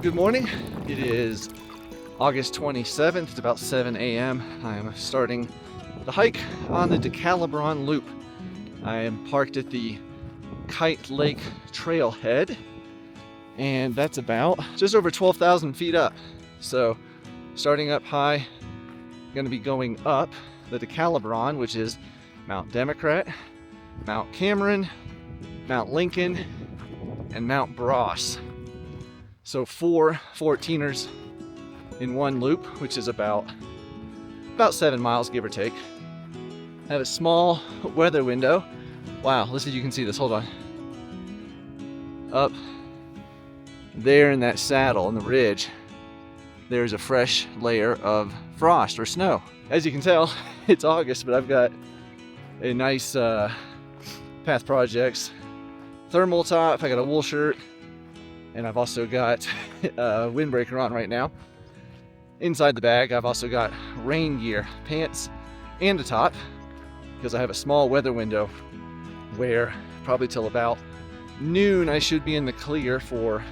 Good morning. It is August 27th. It's about 7 a.m. I am starting the hike on the DeCaLiBron loop. I am parked at the Kite Lake Trailhead, and that's about just over 12,000 feet up. So starting up high, going to be going up the DeCaLiBron, which is Mount Democrat, Mount Cameron, Mount Lincoln, and Mount Bross. So 4 14ers in one loop, which is about 7 miles, give or take. I have a small weather window. Wow, let's see if you can see this. Hold on. Up there in that saddle on the ridge, there's a fresh layer of frost or snow. As you can tell, it's August, but I've got a nice Path Projects thermal top. I got a wool shirt, and I've also got a windbreaker on right now. Inside the bag, I've also got rain gear, pants, and a top, because I have a small weather window where probably till about noon I should be in the clear for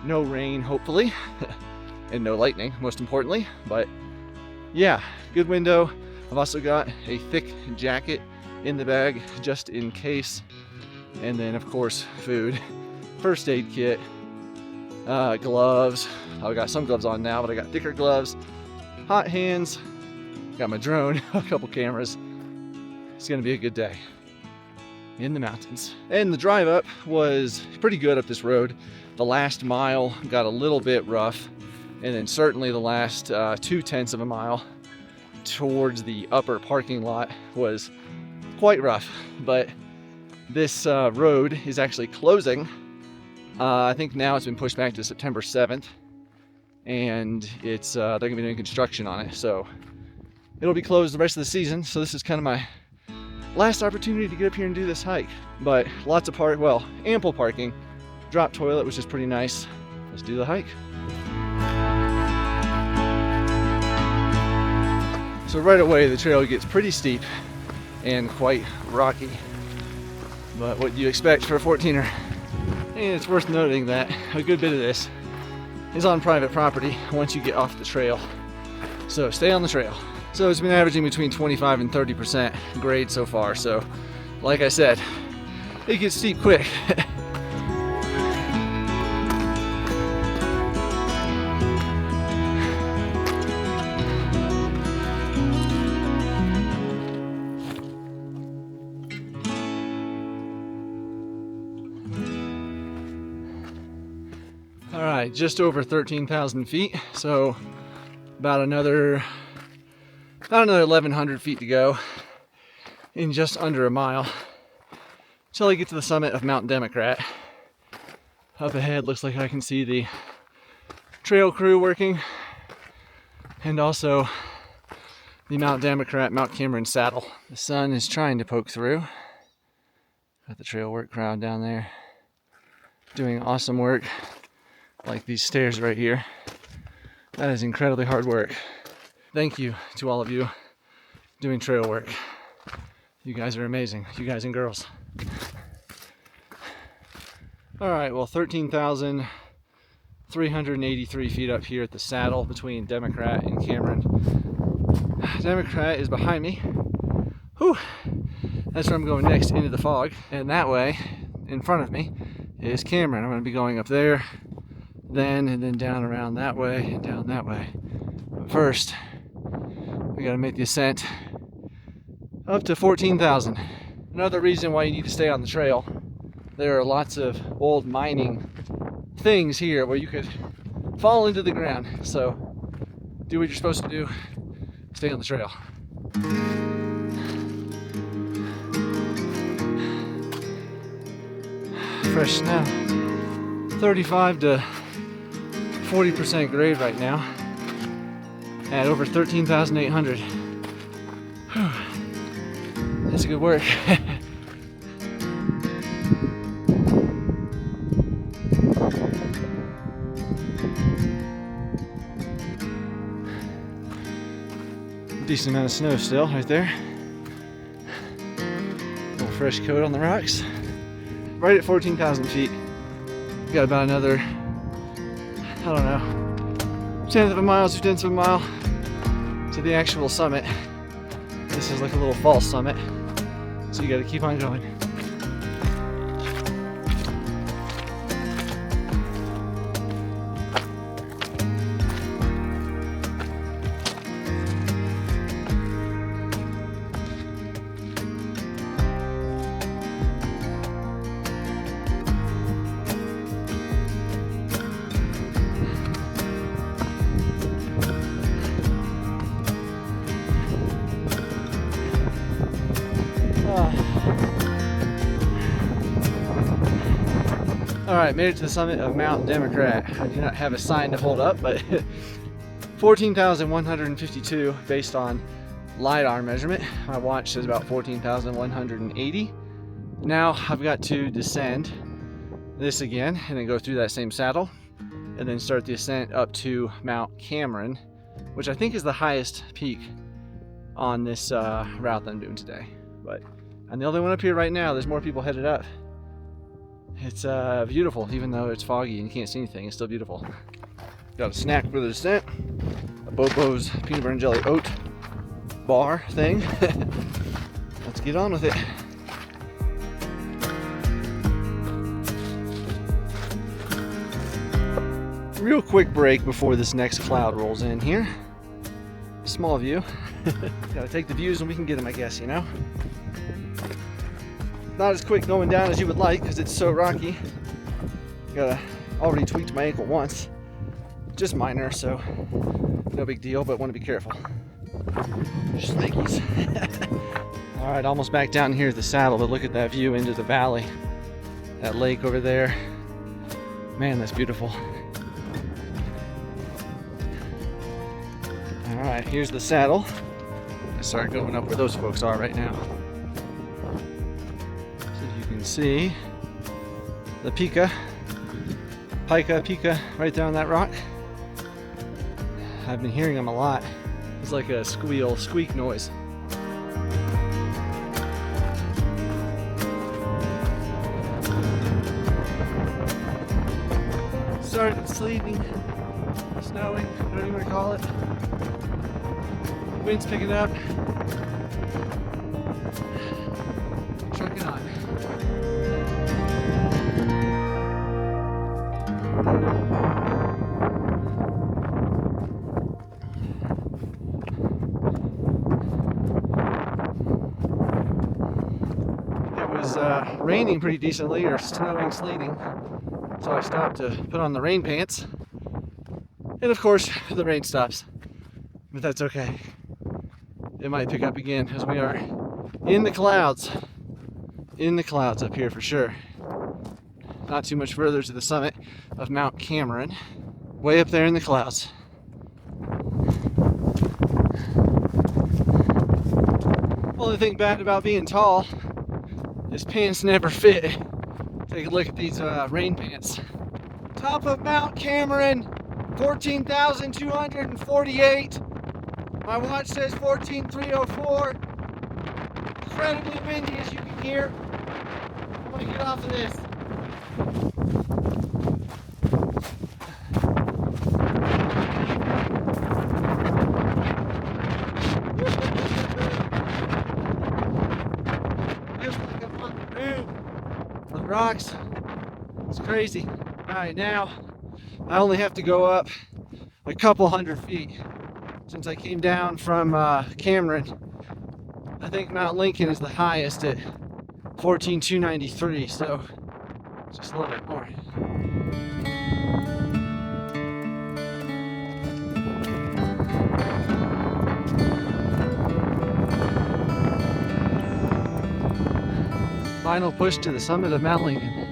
no rain, hopefully, and no lightning, most importantly. But yeah, good window. I've also got a thick jacket in the bag just in case. And then, of course, food, first aid kit, gloves. I've got some gloves on now, but I got thicker gloves, hot hands, got my drone, a couple cameras. It's gonna be a good day in the mountains. And the drive up was pretty good up this road. The last mile got a little bit rough, and then certainly the last 0.2 of a mile towards the upper parking lot was quite rough. But this road is actually closing. I think now it's been pushed back to September 7th, and it's they're gonna be doing construction on it, so it'll be closed the rest of the season. So this is kind of my last opportunity to get up here and do this hike. But lots of ample parking, drop toilet, which is pretty nice. Let's do the hike. So right away the trail gets pretty steep and quite rocky, but what do you expect for a 14er? And it's worth noting that a good bit of this is on private property once you get off the trail, so stay on the trail. So it's been averaging between 25 and 30% grade so far, so like I said, it gets steep quick. All right, just over 13,000 feet, so about another 1,100 feet to go in just under a mile until I get to the summit of Mount Democrat. Up ahead, looks like I can see the trail crew working, and also the Mount Democrat, Mount Cameron saddle. The sun is trying to poke through. Got the trail work crowd down there doing awesome work, like these stairs right here. That is incredibly hard work. Thank you to all of you doing trail work. You guys are amazing, you guys and girls. All right, well, 13,383 feet up here at the saddle between Democrat and Cameron. Democrat is behind me. Whew. That's where I'm going next, into the fog. And that way, in front of me, is Cameron. I'm gonna be going up there, and then down around that way and down that way. But first, we gotta make the ascent up to 14,000. Another reason why you need to stay on the trail, there are lots of old mining things here where you could fall into the ground. So do what you're supposed to do, stay on the trail. Fresh snow, 35 to 40% grade right now at over 13,800. That's good work. Decent amount of snow still right there. A little fresh coat on the rocks. Right at 14,000 feet. Got about another don't know, 1/10 of a mile, 2/10 of a mile to the actual summit. This is like a little false summit, so you gotta keep on going. Alright, made it to the summit of Mount Democrat. I do not have a sign to hold up, but 14,152 based on LiDAR measurement. My watch says about 14,180. Now I've got to descend this again and then go through that same saddle and then start the ascent up to Mount Cameron, which I think is the highest peak on this route that I'm doing today. But I'm the only one up here right now. There's more people headed up. It's beautiful, even though it's foggy and you can't see anything. It's still beautiful. Got a snack for the descent. A Bobo's peanut butter and jelly oat bar thing. Let's get on with it. Real quick break before this next cloud rolls in here. Small view. Gotta take the views when we can get them, I guess, you know? Not as quick going down as you would like because it's so rocky. Already tweaked my ankle once. Just minor, so no big deal, but want to be careful. Snakies. Alright, almost back down here at the saddle, but look at that view into the valley. That lake over there. Man, that's beautiful. Alright, here's the saddle. I start going up where those folks are right now. See the pica right there on that rock. I've been hearing them a lot. It's like a squeak noise. Started sleeting, snowing, whatever you want to call it. Wind's picking up. Trucking on. It was raining pretty decently, or snowing, sleeting, so I stopped to put on the rain pants, and of course the rain stops, but that's okay. It might pick up again as we are in the clouds up here for sure. Not too much further to the summit of Mount Cameron, way up there in the clouds. Only thing bad about being tall is pants never fit. Take a look at these rain pants. Top of Mount Cameron, 14,248. My watch says 14,304. Incredibly windy, as you can hear. I'm gonna get off of this. Feels like I'm on the moon. The rocks. It's crazy. Alright, now I only have to go up a couple hundred feet. Since I came down from Cameron, I think Mount Lincoln is the highest at 14,293, so just a little bit more. Final push to the summit of Mount Lincoln.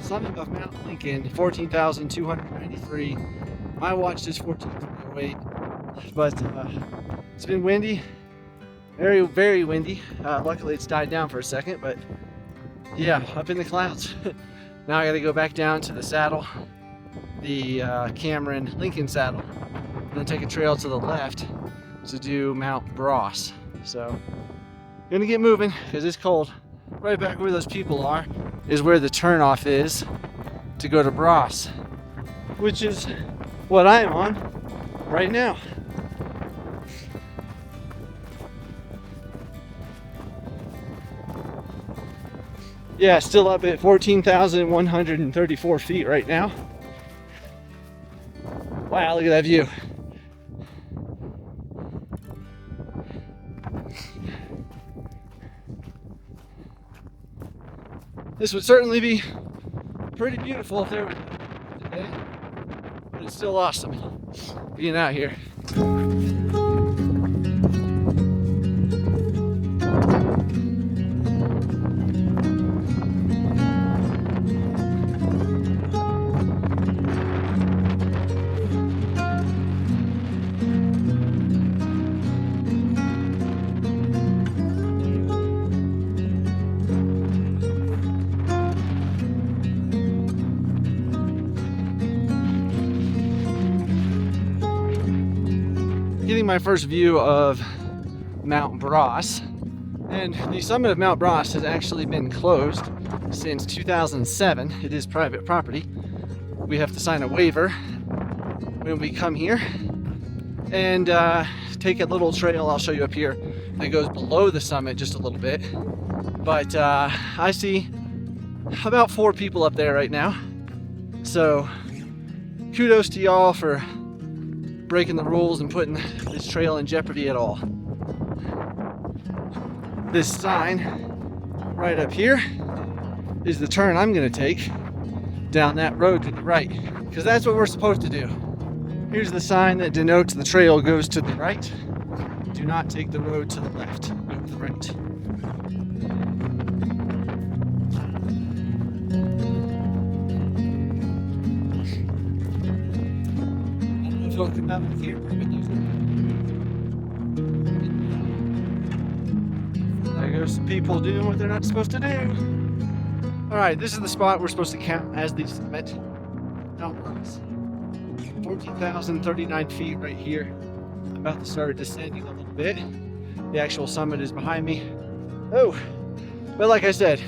Summit of Mount Lincoln, 14,293. My watch says 14,308, but it's been windy, very, very windy. Luckily it's died down for a second, but yeah, up in the clouds. Now I gotta go back down to the saddle, the Cameron Lincoln saddle, and then take a trail to the left to do Mount Bross. So, gonna get moving because it's cold. Right back where those people are is where the turnoff is to go to Bross, which is what I am on right now. Yeah, still up at 14,134 feet right now. Wow, look at that view. This would certainly be pretty beautiful if there were today, but it's still awesome being out here. Getting my first view of Mount Bross, and the summit of Mount Bross has actually been closed since 2007. It is private property. We have to sign a waiver when we come here and take a little trail I'll show you up here that goes below the summit just a little bit. But I see about 4 people up there right now, so kudos to y'all for breaking the rules and putting this trail in jeopardy at all. This sign right up here is the turn I'm going to take down that road to the right, because that's what we're supposed to do. Here's the sign that denotes the trail goes to the right. Do not take the road to the left, go to the right. There goes some people doing what they're not supposed to do. Alright, this is the spot we're supposed to count as the summit. Mount Bross. 14,039 feet right here. I'm about to start descending a little bit. The actual summit is behind me. Oh, but like I said,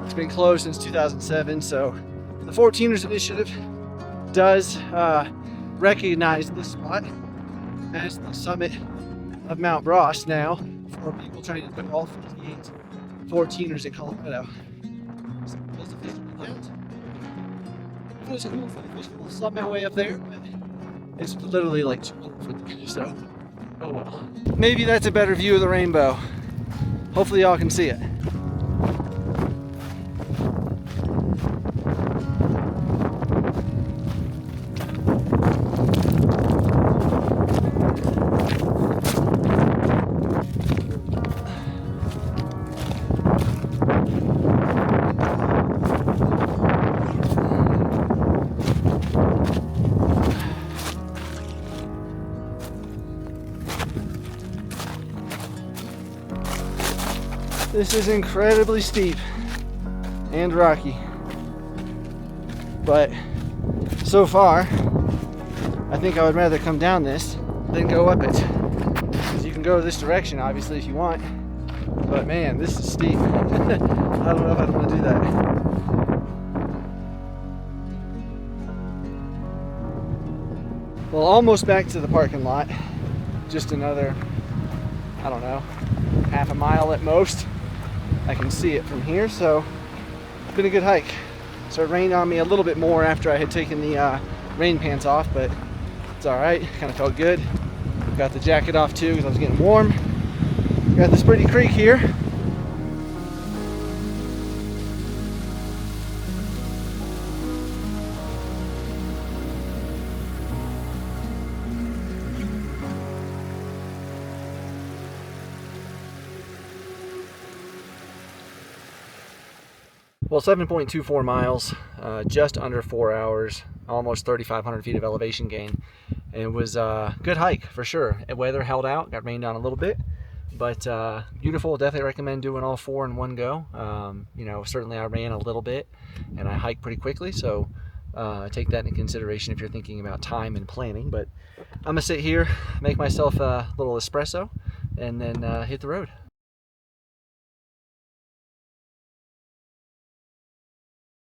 it's been closed since 2007, so the 14ers Initiative does recognize this spot as the summit of Mount Bross now for people trying to put all 58 14ers in Colorado. So there's a physical count. It was cool for the physical summit way up there, but it's literally like 200 foot there, so oh well. Maybe that's a better view of the rainbow. Hopefully y'all can see it. This is incredibly steep and rocky, but so far I think I would rather come down this than go up it, because you can go this direction obviously if you want, but man, this is steep. I don't know if I want to do that. Well, almost back to the parking lot, just another, I don't know, half a mile at most. I can see it from here, so it's been a good hike. So it rained on me a little bit more after I had taken the rain pants off, but it's alright, kind of felt good. Got the jacket off too because I was getting warm. Got this pretty creek here. Well, 7.24 miles, just under 4 hours, almost 3,500 feet of elevation gain. And it was a good hike for sure. The weather held out, got rained on a little bit, But beautiful. Definitely recommend doing all 4 in one go. You know, certainly I ran a little bit and I hiked pretty quickly, so take that into consideration if you're thinking about time and planning. But I'm gonna sit here, make myself a little espresso, and then hit the road.